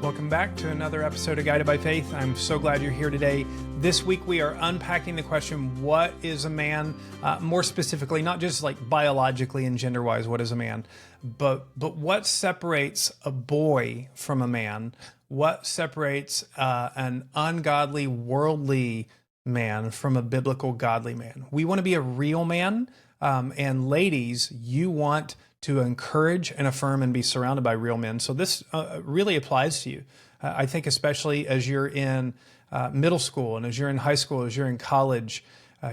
Welcome back to another episode of Guided by Faith. I'm so glad you're here today. This week we are unpacking the question, what is a man? More specifically, not just like biologically and gender-wise, what is a man? But what separates a boy from a man? What separates an ungodly, worldly man from a biblical, godly man? We want to be a real man. And ladies, you want to encourage and affirm and be surrounded by real men. So this really applies to you. I think especially as you're in middle school and as you're in high school, as you're in college,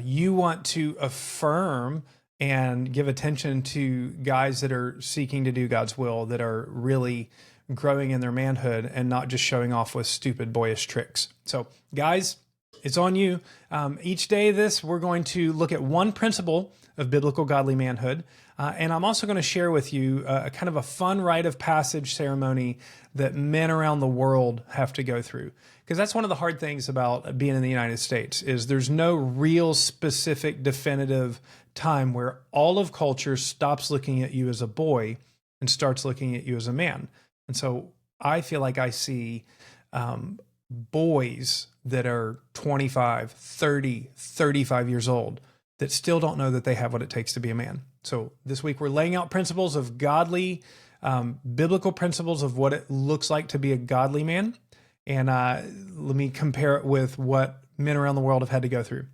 you want to affirm and give attention to guys that are seeking to do God's will, that are really growing in their manhood and not just showing off with stupid boyish tricks. So guys, it's on you. Each day of this, we're going to look at one principle of biblical godly manhood. And I'm also going to share with you a kind of a fun rite of passage ceremony that men around the world have to go through. Because that's one of the hard things about being in the United States is there's no real specific definitive time where all of culture stops looking at you as a boy and starts looking at you as a man. And so I feel like I see boys that are 25, 30, 35 years old that still don't know that they have what it takes to be a man. So this week we're laying out principles of godly, biblical principles of what it looks like to be a godly man. And let me compare it with what men around the world have had to go through.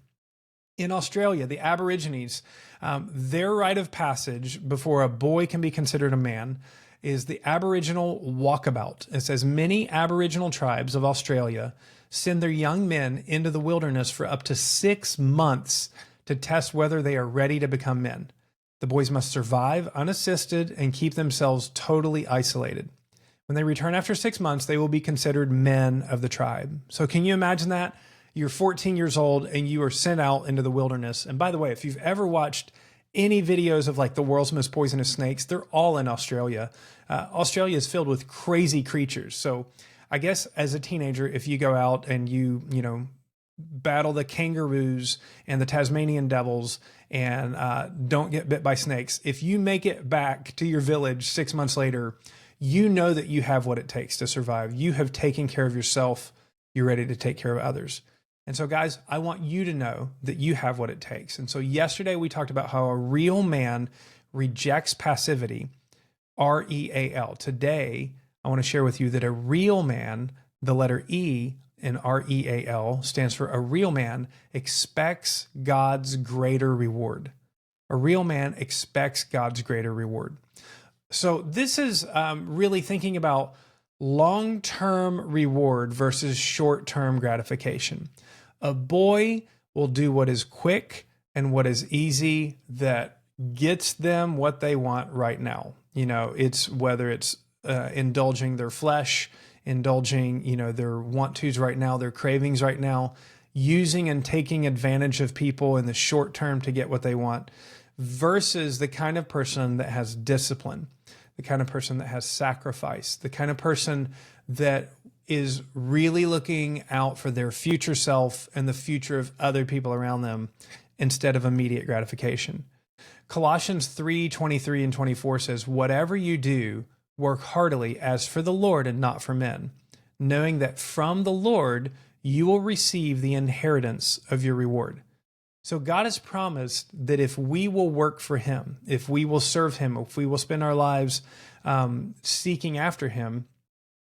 In Australia, the Aborigines, their rite of passage before a boy can be considered a man is the Aboriginal walkabout. It says many Aboriginal tribes of Australia send their young men into the wilderness for up to 6 months to test whether they are ready to become men. The boys must survive unassisted and keep themselves totally isolated. When they return after 6 months, they will be considered men of the tribe. So can you imagine that? You're 14 years old and you are sent out into the wilderness. And by the way, if you've ever watched any videos of like the world's most poisonous snakes, they're all in Australia. Australia is filled with crazy creatures. So I guess as a teenager, if you go out and you battle the kangaroos and the Tasmanian devils and don't get bit by snakes, if you make it back to your village 6 months later, you know that you have what it takes to survive. You have taken care of yourself. You're ready to take care of others. And so guys, I want you to know that you have what it takes. And so yesterday we talked about how a real man rejects passivity, R-E-A-L. Today, I want to share with you that a real man, the letter E in R-E-A-L stands for a real man expects God's greater reward. A real man expects God's greater reward. So this is really thinking about long-term reward versus short-term gratification. A boy will do what is quick and what is easy that gets them what they want right now. It's whether it's indulging their flesh, indulging, their want-tos right now, their cravings right now, using and taking advantage of people in the short term to get what they want, versus the kind of person that has discipline, the kind of person that has sacrifice, the kind of person that is really looking out for their future self and the future of other people around them instead of immediate gratification. Colossians 3:23 and 24 says, whatever you do, work heartily as for the Lord and not for men, knowing that from the Lord you will receive the inheritance of your reward. So God has promised that if we will work for him, if we will serve him, if we will spend our lives seeking after him,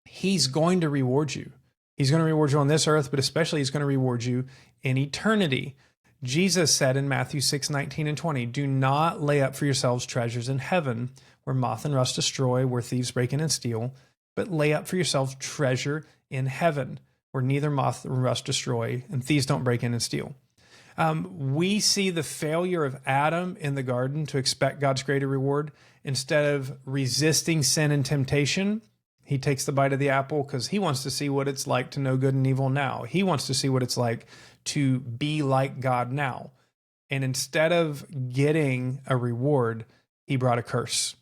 he's going to reward you. He's going to reward you on this earth, but especially he's going to reward you in eternity. Jesus said in Matthew 6:19 and 20, do not lay up for yourselves treasures in heaven where moth and rust destroy, where thieves break in and steal, but lay up for yourselves treasure in heaven where neither moth nor rust destroy and thieves don't break in and steal. We see the failure of Adam in the garden to expect God's greater reward. Instead of resisting sin and temptation, he takes the bite of the apple because he wants to see what it's like to know good and evil now. He wants to see what it's like to be like God now. And instead of getting a reward, he brought a curse.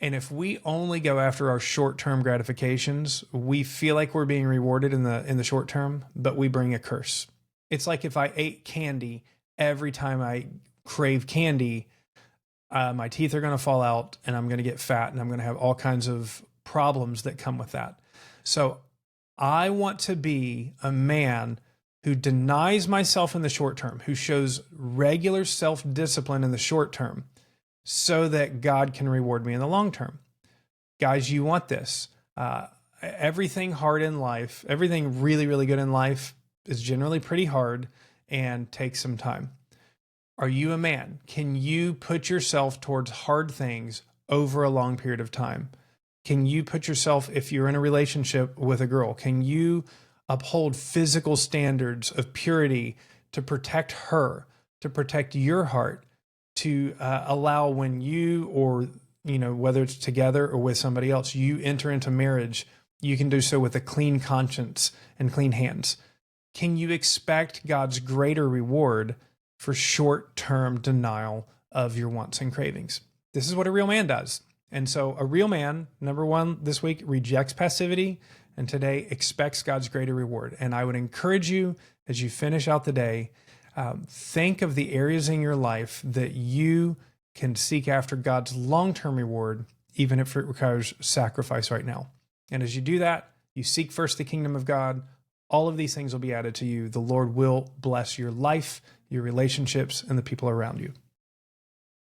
And if we only go after our short-term gratifications, we feel like we're being rewarded in the short term, but we bring a curse. It's like if I ate candy every time I crave candy, my teeth are going to fall out and I'm going to get fat and I'm going to have all kinds of problems that come with that. So I want to be a man who denies myself in the short term, who shows regular self-discipline in the short term so that God can reward me in the long term. Guys, you want this. Everything hard in life, everything really, really good in life is generally pretty hard and takes some time. Are you a man? Can you put yourself towards hard things over a long period of time? Can you put yourself, if you're in a relationship with a girl, can you uphold physical standards of purity to protect her, to protect your heart, to allow when you, or whether it's together or with somebody else, you enter into marriage, you can do so with a clean conscience and clean hands? Can you expect God's greater reward for short-term denial of your wants and cravings? This is what a real man does. And so a real man, number one, this week, rejects passivity, and today expects God's greater reward. And I would encourage you, as you finish out the day, think of the areas in your life that you can seek after God's long-term reward, even if it requires sacrifice right now. And as you do that, you seek first the kingdom of God, all of these things will be added to you. The Lord will bless your life, your relationships, and the people around you.